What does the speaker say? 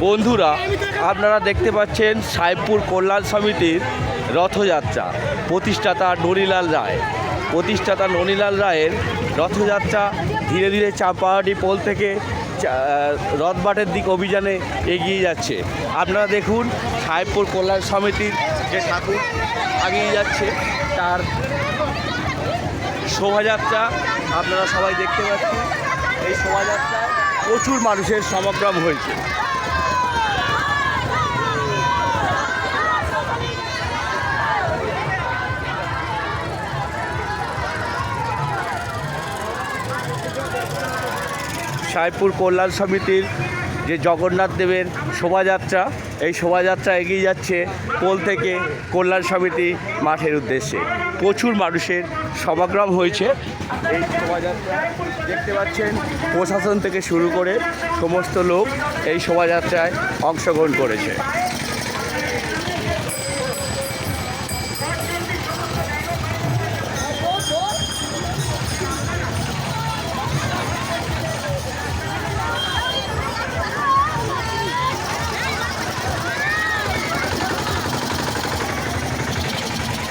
বন্ধুরা, আপনারা দেখতে পাচ্ছেন সাহেবপুর কল্যাণ সমিতির রথযাত্রা। প্রতিষ্ঠাতা ননিলাল রায়ের রথযাত্রা ধীরে ধীরে চাম্পাহাটি পোল থেকে রথবাটের দিক অভিযানে এগিয়ে যাচ্ছে। আপনারা দেখুন সাহেবপুর কল্যাণ সমিতির যে ঠাকুর এগিয়ে যাচ্ছে তার শোভাযাত্রা আপনারা সবাই দেখতে পাচ্ছেন। এই শোভাযাত্রায় প্রচুর মানুষের সমাগম হয়েছে। সাহেবপুর কল্যাণ সমিতির যে জগন্নাথ দেবের শোভাযাত্রা, এই শোভাযাত্রা এগিয়ে যাচ্ছে পোল থেকে কল্যাণ সমিতি মাঠের উদ্দেশ্যে। প্রচুর মানুষের সমাগম হয়েছে এই শোভাযাত্রা। দেখতে পাচ্ছেন প্রশাসন থেকে শুরু করে সমস্ত লোক এই শোভাযাত্রায় অংশগ্রহণ করেছে।